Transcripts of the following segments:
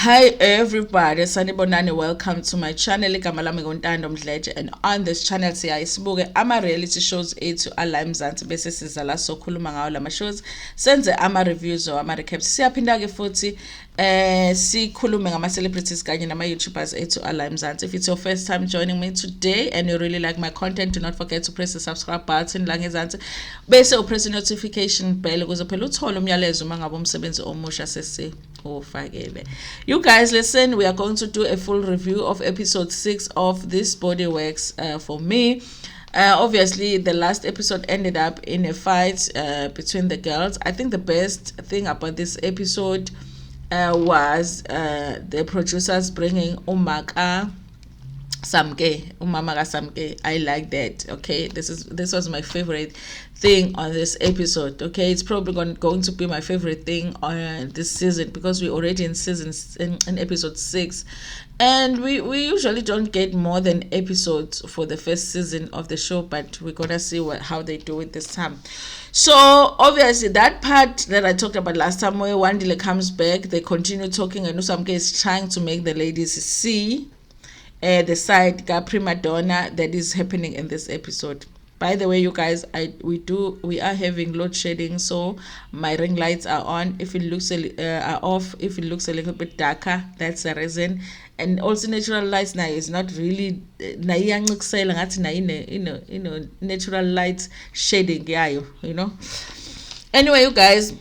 Hi everybody, sanibonani, welcome to my channel. Igama lami Ntando Mdletshe, and on this channel siyasibuke ama reality shows ethu ala eMzansi bese siza la sokhuluma ngawo lama shows, senze ama reviews or ama recaps. Siyaphinda ke futhi sikhulume ngama celebrities kanye nama YouTubers ethu ala eMzansi. If it's your first time joining me today and you really like my content, do not forget to press the subscribe button la ngezansi bese upress the notification bell ukuze phela uthole umyalezo mangabe umsebenzi omusha sesi. You guys, listen, we are going to do a full review of episode 6 of This Body Works for me. Obviously, the last episode ended up in a fight between the girls. I think the best thing about this episode was the producers bringing Samke, Umama Samke. I like that. Okay, this was my favorite thing on this episode. Okay, it's probably going to be my favorite thing on this season because we're already in episode 6, and we usually don't get more than episodes for the first season of the show, but we're gonna see how they do it this time. So obviously that part that I talked about last time, where Wandile comes back, they continue talking, and Samke is trying to make the ladies see the side prima donna that is happening in this episode. By the way, you guys, we are having load shedding, so my ring lights are on. If it looks are off, if it looks a little bit darker, that's the reason. And also natural lights now is not really natural light shading, yeah, Anyway, you guys.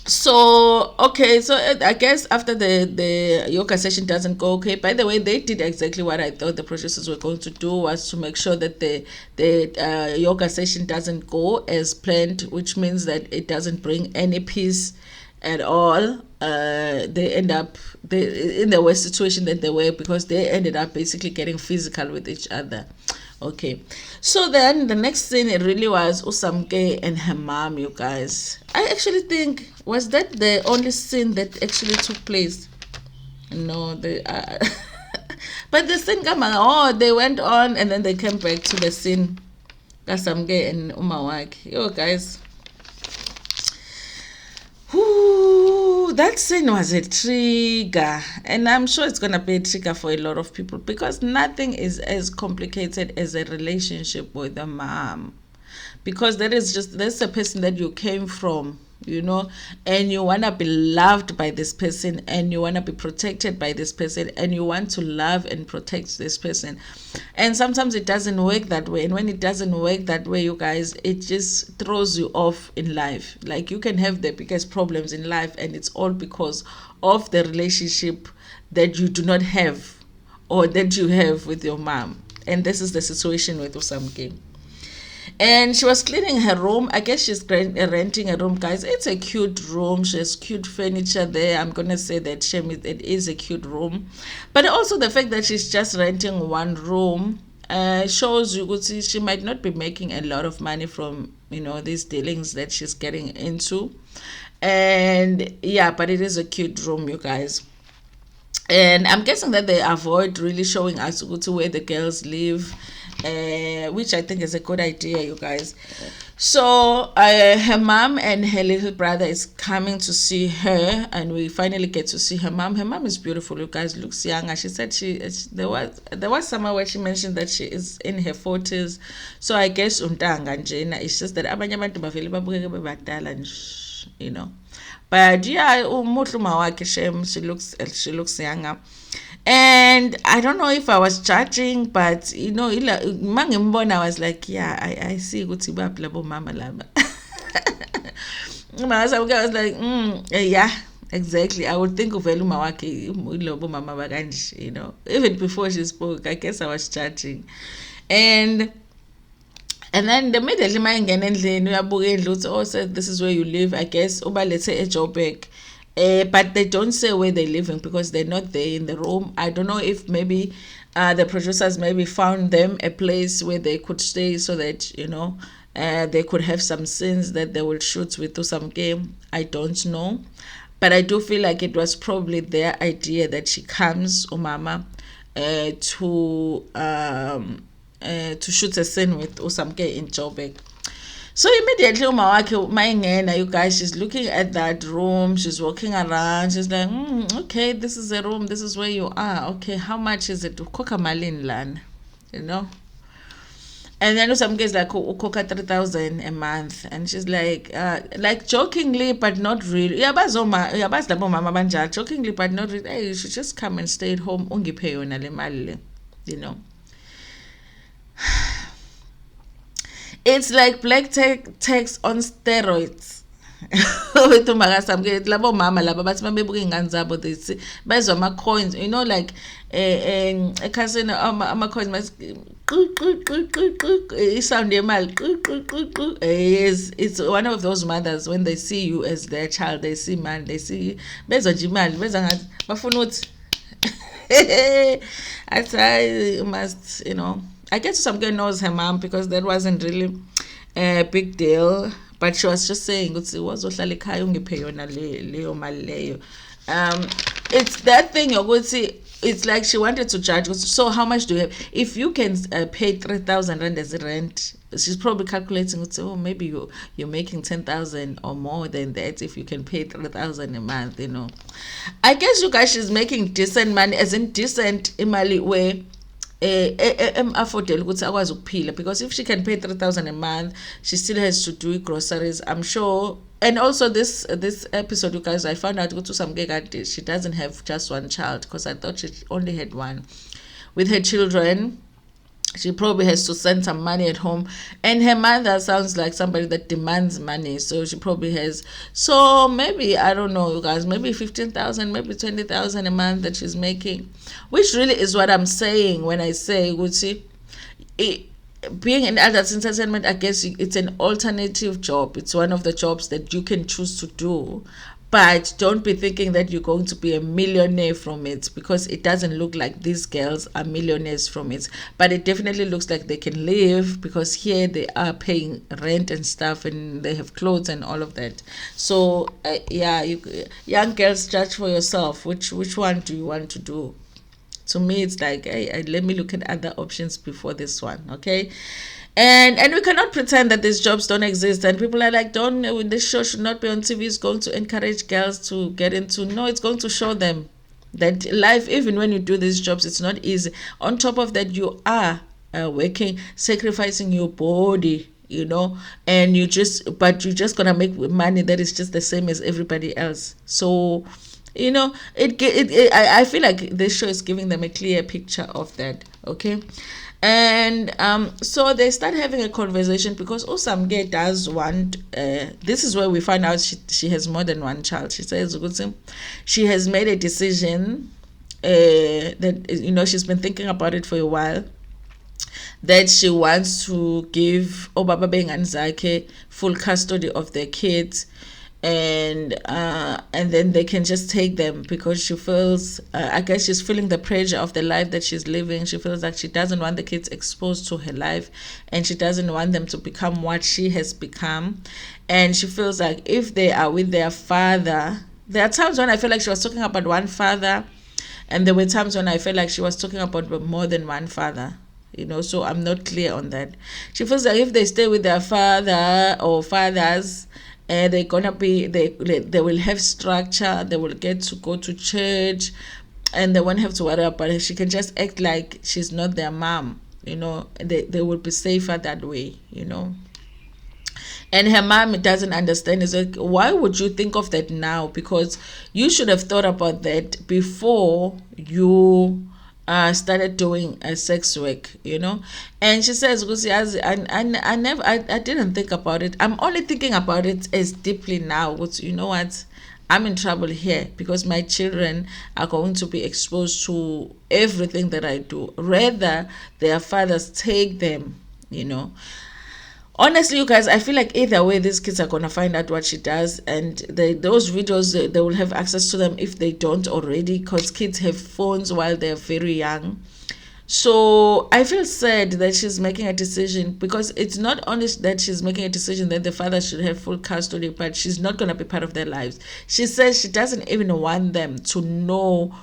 So okay, so I guess after the yoga session doesn't go okay. By the way, they did exactly what I thought the producers were going to do, was to make sure that the yoga session doesn't go as planned, which means that it doesn't bring any peace at all. They end up in the worst situation that they were, because they ended up basically getting physical with each other. Okay, so then the next scene, it really was Samke and her mom, you guys. I actually think, was that the only scene that actually took place? No, but the scene they went on and then they came back to the scene Samke and Umawak. Yo guys, that scene was a trigger, and I'm sure it's gonna be a trigger for a lot of people, because nothing is as complicated as a relationship with a mom, because there's a person that you came from, and you want to be loved by this person, and you want to be protected by this person, and you want to love and protect this person, and sometimes it doesn't work that way. And when it doesn't work that way, you guys, it just throws you off in life. Like, you can have the biggest problems in life, and it's all because of the relationship that you do not have, or that you have with your mom. And this is the situation with Samke. And she was cleaning her room. I guess she's renting a room, guys. It's a cute room. She has cute furniture there. I'm gonna say that it is a cute room, but also the fact that she's just renting one room shows you she might not be making a lot of money from these dealings that she's getting into. And yeah, but it is a cute room, you guys. And I'm guessing that they avoid really showing us where the girls live, which I think is a good idea, you guys. So her mom and her little brother is coming to see her, and we finally get to see her mom. Her mom is beautiful, you guys. Looks younger. She said there was somewhere where she mentioned that she is in her 40s. So I guess untanga njena. It's just that abanye abantu bavele babukeke bebadala nje, But yeah, she looks younger. And I don't know if I was judging, but I was like, yeah, I see ukuthi baplabo mama laba. I was like, yeah, exactly. I would think of Eluma wake ilobo mama bakanje, Even before she spoke, I guess I was judging. And then the immediately my said this is where you live. I guess let's say a Joburg. But they don't say where they're living because they're not there in the room. I don't know if maybe the producers maybe found them a place where they could stay, so that they could have some scenes that they will shoot with some game. I don't know, but I do feel like it was probably their idea that she comes, Umama, to shoot a scene with Samke in Joburg. So immediately uma wakhe mayingena, you guys, she's looking at that room, she's walking around, she's like, okay, this is a room, this is where you are. Okay, how much is it? Ukhokha malini lana, you know? And then some guys like ukhokha 3,000 a month, and she's like jokingly but not really. Yabazi labo mama banjalo, jokingly but not really. Hey, you should just come and stay at home, ungiphe yona le mali le, you know. It's like black tax on steroids. With Samke, labo mama laba bathi mabebuka ingane zabo this bezwa ama coins, you know, like ekhasini ama coins mas sound yemali. Yes, it's one of those mothers, when they see you as their child, they see man, they see bezwa nje imali, bezwa ngathi bafuna uthi I must, you know. I guess Samke knows her mom, because that wasn't really a big deal. But she was just saying, it's that thing, it's like she wanted to judge. So how much do you have? If you can pay 3,000 rand as a rent, she's probably calculating, oh, maybe you're making 10,000 or more than that if you can pay 3,000 a month, you know. I guess you guys, she's making decent money, as in decent imali way. Affordable ukuthi akwazi ukuphila, because if she can pay 3,000 a month, she still has to do groceries, I'm sure. And also this episode, you guys, I found out Samke, she doesn't have just one child, because I thought she only had one. With her children, she probably has to send some money at home, and her mother sounds like somebody that demands money, so she probably has, so maybe, I don't know, you guys, maybe 15,000, maybe 20,000 a month that she's making, which really is what I'm saying when I say, being in adult entertainment, I guess it's an alternative job. It's one of the jobs that you can choose to do, but don't be thinking that you're going to be a millionaire from it, because it doesn't look like these girls are millionaires from it. But it definitely looks like they can live, because here they are paying rent and stuff, and they have clothes and all of that. So yeah, young girls, judge for yourself. Which one do you want to do? To me, it's like, hey, let me look at other options before this one, okay? And we cannot pretend that these jobs don't exist. And people are like, this show should not be on TV. It's going to encourage girls to get into. No, it's going to show them that life, even when you do these jobs, it's not easy. On top of that, you are working, sacrificing your body, you know, and you're just gonna make money that is just the same as everybody else. So, you know, I feel like this show is giving them a clear picture of that, okay? And so they start having a conversation, because Samke does want, this is where we find out she has more than one child. She says she has made a decision that, you know, she's been thinking about it for a while, that she wants to give Obaba Bengani Zake full custody of their kids, and then they can just take them, because she feels, I guess she's feeling the pressure of the life that she's living. She feels like she doesn't want the kids exposed to her life, and she doesn't want them to become what she has become. And she feels like if they are with their father, there are times when I feel like she was talking about one father, and there were times when I felt like she was talking about more than one father, you know. So I'm not clear on that. She feels like if they stay with their father or fathers, they're gonna be, they will have structure, they will get to go to church, and they won't have to worry about it. She can just act like she's not their mom, you know. They will be safer that way, you know. And her mom doesn't understand. It's like, why would you think of that now? Because you should have thought about that before you started doing sex work, you know. And she says, I didn't think about it. I'm only thinking about it as deeply now. You know what? I'm in trouble here, because my children are going to be exposed to everything that I do. Rather, their fathers take them, you know. Honestly, you guys, I feel like either way, these kids are going to find out what she does. And those videos, they will have access to them if they don't already, because kids have phones while they're very young. So I feel sad that she's making a decision, because it's not only that she's making a decision that the father should have full custody, but she's not going to be part of their lives. She says she doesn't even want them to know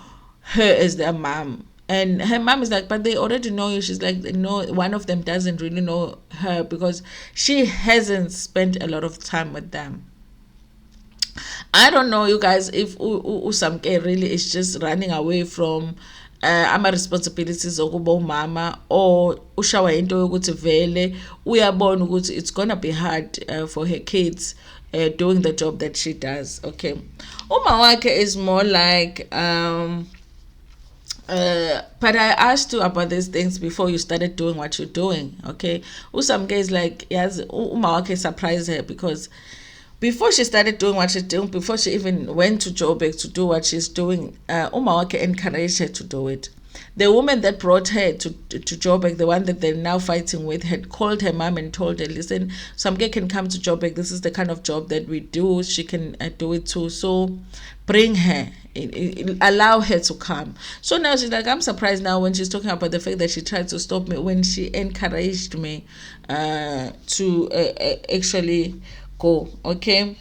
her as their mom. And her mom is like, but they already know you. She's like, no, one of them doesn't really know her because she hasn't spent a lot of time with them. I don't know, you guys, if Samke really is just running away from ama responsibilities okuba umama, or ushawa into yokuthi vele uyabona ukuthi it's gonna be hard for her kids doing the job that she does. Okay, uma wakhe is more like but I asked you about these things before you started doing what you're doing. Okay, Usamke is like, yes, Umawake surprised her because before she started doing what she's doing, before she even went to Joburg to do what she's doing, Umawake encouraged her to do it. The woman that brought her to Joburg, the one that they're now fighting with, had called her mom and told her, listen, Samke can come to Joburg. This is the kind of job that we do. She can do it too. So bring her. Allow her to come. So now she's like, I'm surprised now when she's talking about the fact that she tried to stop me when she encouraged me to actually go. Okay.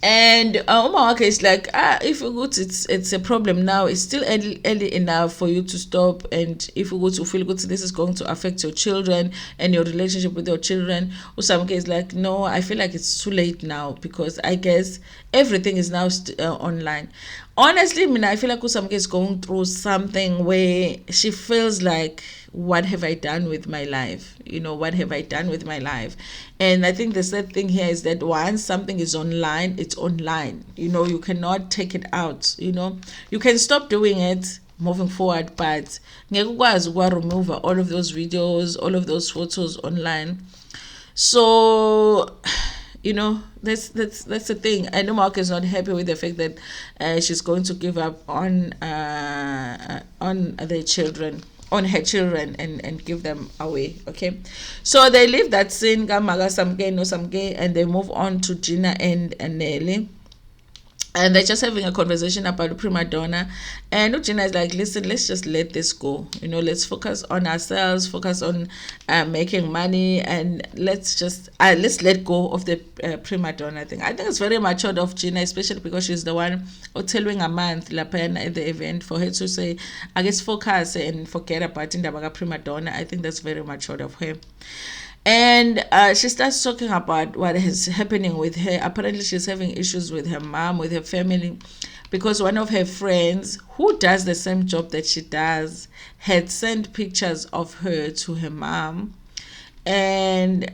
And Umawake is like, if you go to, it's a problem now. It's still early enough for you to stop. And if you go to feel good, this is going to affect your children and your relationship with your children. Usamke is like, no, I feel like it's too late now because I guess everything is now online. Honestly, I feel like Usamke is going through something where she feels like, what have I done with my life? What have I done with my life? And I think the sad thing here is that once something is online, it's online. You cannot take it out. You can stop doing it moving forward, but remove all of those videos, all of those photos online. So that's the thing. I know Mark is not happy with the fact that she's going to give up on the children, on her children, and give them away. Okay, so they leave that scene, Samke, and they move on to Gina and Nelly. And they're just having a conversation about the prima donna. And Gina is like, listen, let's just let this go. Let's focus on ourselves, focus on making money, and let's let go of the prima donna thing. I think it's very mature of Gina, especially because she's the one telling a month at the event for her to say, I guess, focus and forget about Indaba prima donna. I think that's very mature of her. And she starts talking about what is happening with her. Apparently, she's having issues with her mom, with her family, because one of her friends who does the same job that she does had sent pictures of her to her mom, and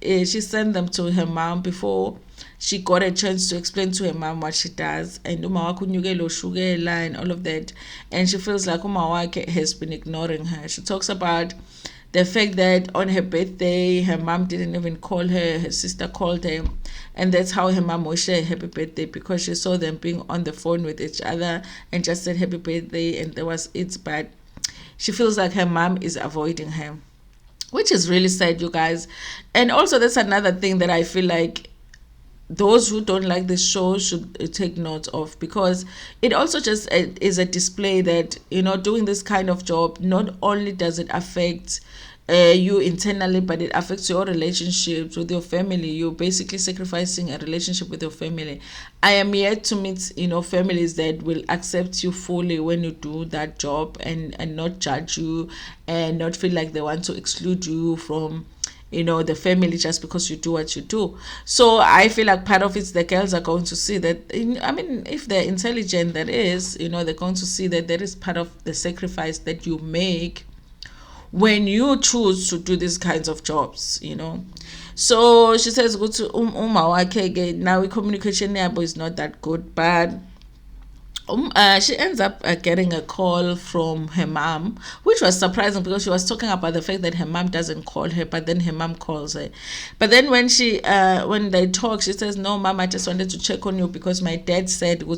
she sent them to her mom before she got a chance to explain to her mom what she does, and shugela and all of that. And she feels like Umawake has been ignoring her. She talks about the fact that on her birthday, her mom didn't even call her sister called her. And that's how her mom wished her a happy birthday, because she saw them being on the phone with each other and just said happy birthday, and that was it. But she feels like her mom is avoiding her, which is really sad, you guys. And also, that's another thing that I feel like those who don't like this show should take note of, because it also just is a display that, doing this kind of job, not only does it affect you internally, but it affects your relationships with your family. You're basically sacrificing a relationship with your family. I am yet to meet, families that will accept you fully when you do that job, and not judge you, and not feel like they want to exclude you from the family just because you do what you do. So I feel like part of it, the girls are going to see that, if they're intelligent, that is, they're going to see that there is part of the sacrifice that you make when you choose to do these kinds of jobs. So she says, go to now communication yabo is not that good, but she ends up getting a call from her mom, which was surprising because she was talking about the fact that her mom doesn't call her, but then her mom calls her. But then when they talk, she says, no, mom, I just wanted to check on you because my dad said, your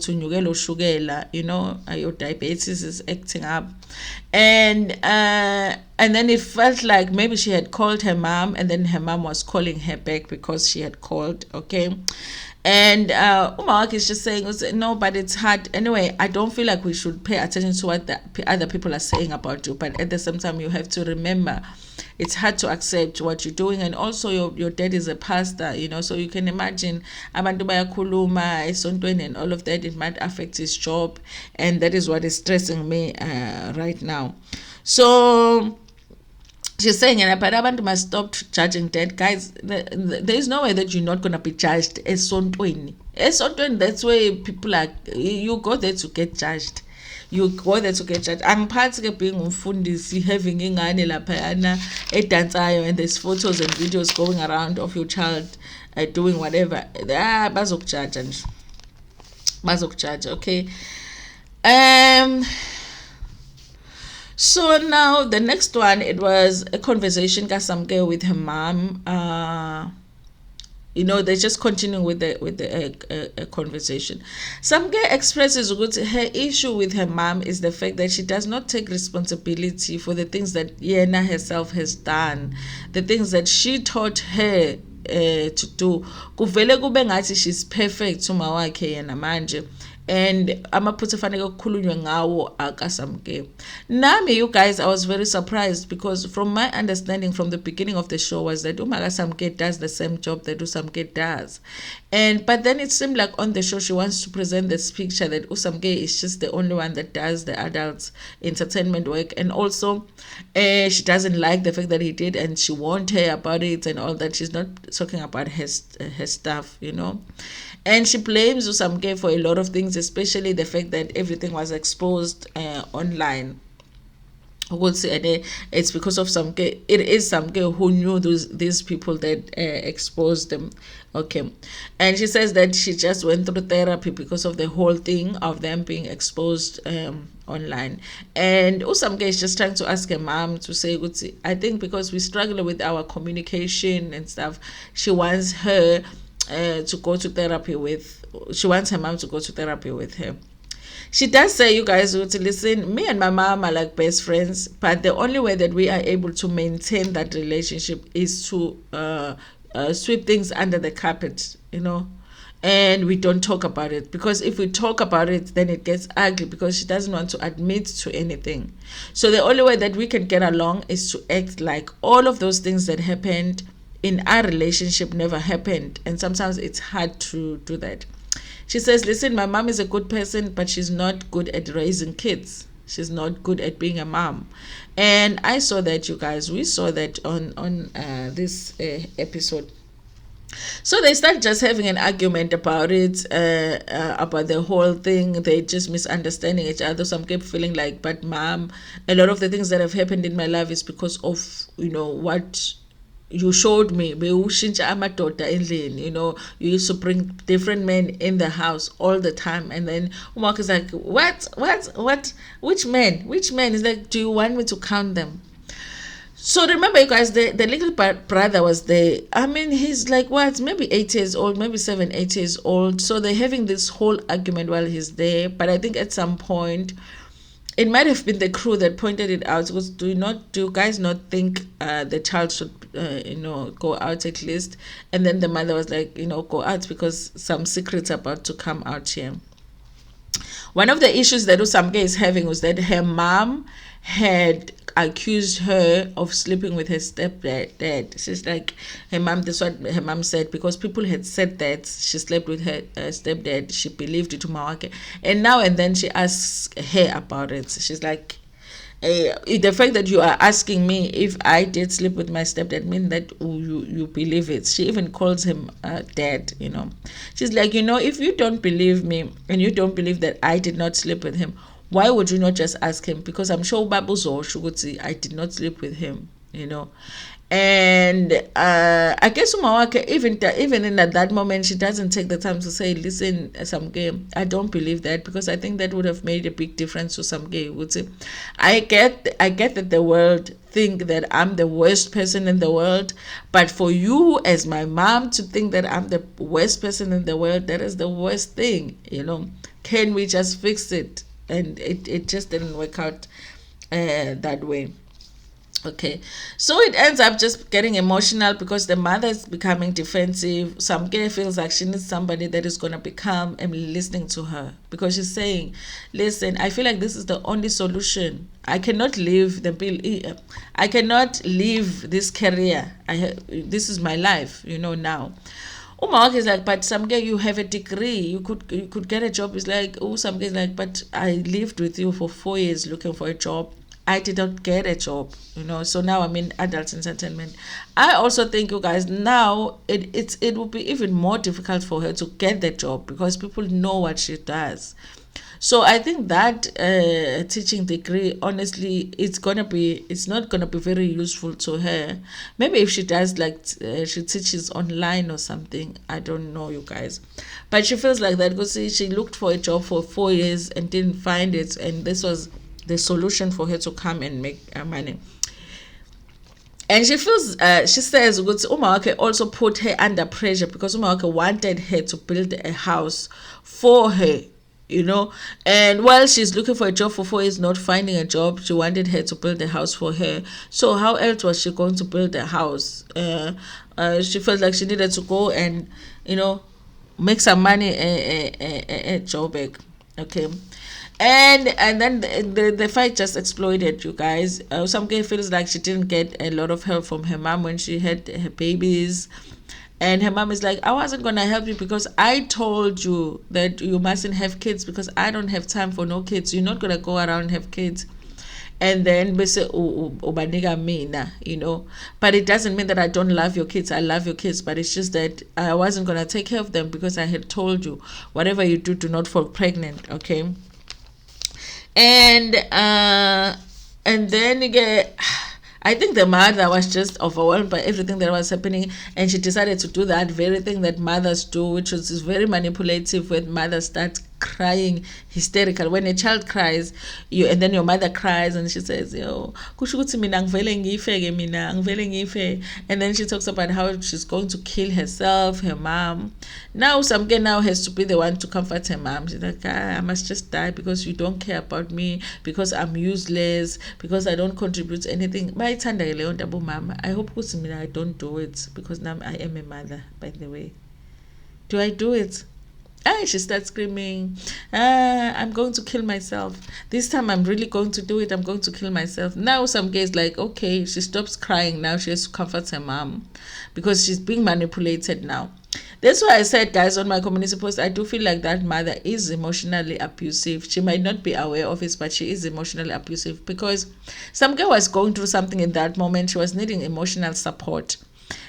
diabetes is acting up. And then it felt like maybe she had called her mom, and then her mom was calling her back because she had called. Okay. And Umawak is just saying, no, but it's hard. Anyway, I don't feel like we should pay attention to what the other people are saying about you. But at the same time, you have to remember it's hard to accept what you're doing. And also your dad is a pastor, so you can imagine abantu bayakhuluma esontweni and all of that. It might affect his job, and that is what is stressing me right now. So she's saying, but abantu must stop judging dad. Guys, there is no way that you're not going to be judged esontweni. Esontweni, that's where people are, you go there to get judged. You go there to get judged. Angiphathi ke being umfundisi having ingane laphayana edansayo and there's photos and videos going around of your child doing whatever. Bazokujudge nje. Bazokujudge, okay? So now the next one, it was a conversation Samke with her mom. They're just continuing with the conversation. Samke expresses her issue with her mom is the fact that she does not take responsibility for the things that Yena herself has done, the things that she taught her to do. Kuvele kube ngathi she's perfect umawakhe yena manje, and amaphutha fanele kukhulunywe ngawo akaSamke. Nami, you guys, I was very surprised because from my understanding from the beginning of the show was that Samke does the same job that Samke does. But then it seemed like on the show she wants to present this picture that Samke is just the only one that does the adults entertainment work, and also she doesn't like the fact that he did and she won't hear about it and all that. She's not talking about her stuff, and she blames Samke for a lot of things, especially the fact that everything was exposed online. It's because of Samke. It is Samke who knew these people that exposed them. Okay. And she says that she just went through therapy because of the whole thing of them being exposed online. And Samke is just trying to ask her mom to say, I think because we struggle with our communication and stuff, she wants her to go to therapy she wants her mom to go to therapy with her. She does say, you guys, listen, me and my mom are like best friends, but the only way that we are able to maintain that relationship is to sweep things under the carpet, and we don't talk about it, because if we talk about it, then it gets ugly, because she doesn't want to admit to anything. So the only way that we can get along is to act like all of those things that happened in our relationship never happened, and sometimes it's hard to do that. She says, listen, my mom is a good person, but she's not good at raising kids. She's not good at being a mom. And I saw that, you guys. We saw that on this episode. So they start just having an argument about it, about the whole thing. They just misunderstanding each other. So I'm kept feeling like, but mom, a lot of the things that have happened in my life is because of, what you showed me. You used to bring different men in the house all the time, and then Mark is like, what, which men is like, do you want me to count them? So remember, you guys, the little brother was there. I mean, he's like, maybe 8 years old, maybe 7, 8 years old. So they're having this whole argument while he's there. But I think at some point it might have been the crew that pointed it out. Because do you guys not think the child should go out at least? And then the mother was like, go out because some secrets are about to come out here. One of the issues that Samke is having was that her mom had accused her of sleeping with her stepdad. She's like, this is what her mom said, because people had said that she slept with her stepdad. She believed it to Mawake, and now and then she asks her about it. She's like, the fact that you are asking me if I did sleep with my stepdad means that you believe it. She even calls him dad. She's like, if you don't believe me and you don't believe that I did not sleep with him, why would you not just ask him? Because I'm sure Babuzo Shuguti, I did not sleep with him, And I guess Umawake, even in that moment, she doesn't take the time to say, listen, Samke, I don't believe that, because I think that would have made a big difference to Samke. Would say, I get that the world think that I'm the worst person in the world, but for you as my mom to think that I'm the worst person in the world, that is the worst thing, Can we just fix it? And it just didn't work out that way. Okay, so it ends up just getting emotional because the mother is becoming defensive. Samke feels like she needs somebody that is going to be calm and listening to her, because she's saying, listen, I feel like this is the only solution. I cannot leave the bill. I cannot leave this career. This is my life, now. Umark is like, but Samke, you have a degree. You could get a job. It's like, oh, Samke is like, but I lived with you for 4 years looking for a job. I did not get a job, So now I'm in adult entertainment. I also think, you guys, now it will be even more difficult for her to get the job because people know what she does. So I think that teaching degree, honestly, it's not gonna be very useful to her. Maybe if she does, like, she teaches online or something. I don't know, you guys, but she feels like that because she looked for a job for 4 years and didn't find it, and this was the solution for her to come and make money. And she feels, she says, Umawake also put her under pressure because Umawake wanted her to build a house for her, And while she's looking for a job for 4 years, not finding a job, she wanted her to build a house for her. So how else was she going to build a house? She felt like she needed to go and, make some money at Joburg. Okay. And then the fight just exploded, you guys. Samke feels like she didn't get a lot of help from her mom when she had her babies, and her mom is like, I wasn't gonna help you because I told you that you mustn't have kids because I don't have time for no kids. You're not gonna go around and have kids. And then we say, ubaniga mina, but it doesn't mean that I don't love your kids. I love your kids, but it's just that I wasn't gonna take care of them because I had told you, whatever you do not fall pregnant. Okay. And then again, I think the mother was just overwhelmed by everything that was happening, and she decided to do that very thing that mothers do, which is very manipulative. When mothers start crying hysterical, when a child cries, and then your mother cries and she says, yo, kusho ukuthi mina ngivele ngife ke mina ngivele ngife. And then she talks about how she's going to kill herself, her mom. Now Samke now has to be the one to comfort her mom. She's like, I must just die because you don't care about me, because I'm useless, because I don't contribute anything. I hope ukuthi mina I don't do it because now I am a mother, by the way. Do I do it? She starts screaming, I'm going to kill myself. This time I'm really going to do it. I'm going to kill myself. Now Samke is like, okay, she stops crying. Now she has to comfort her mom because she's being manipulated now. That's why I said, guys, on my community post, I do feel like that mother is emotionally abusive. She might not be aware of it, but she is emotionally abusive because Samke was going through something in that moment. She was needing emotional support.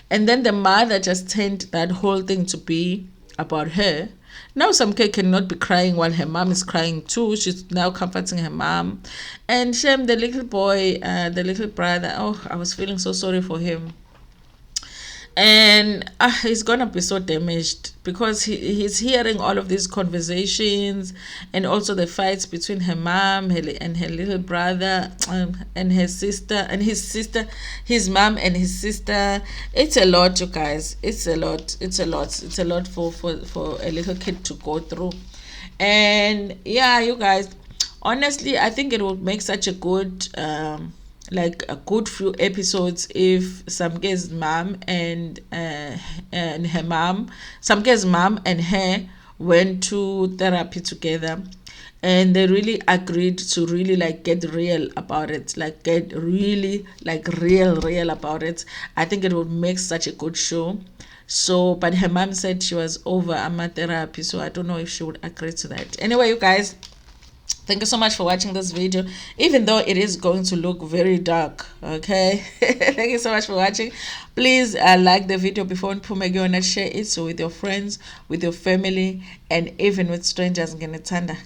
And then the mother just turned that whole thing to be about her. Now Samke cannot be crying while her mom is crying too. She's now comforting her mom. And Shem, the little boy, the little brother, I was feeling so sorry for him. And he's gonna be so damaged because he's hearing all of these conversations and also the fights between her mom and her little brother, and her sister and his mom and his sister. It's a lot, you guys. It's a lot for a little kid to go through. And yeah, you guys, honestly, I think it would make such a good like a good few episodes if Samke's mom and her mom, Samke's mom and her went to therapy together, and they really agreed to really like get real about it, like get really like real about it. I think it would make such a good show. So, but her mom said she was over therapy, so I don't know if she would agree to that. Anyway, you guys, thank you so much for watching this video, even though it is going to look very dark. Okay. Thank you so much for watching. Please like the video before and share it so with your friends, with your family, and even with strangers. Ntando.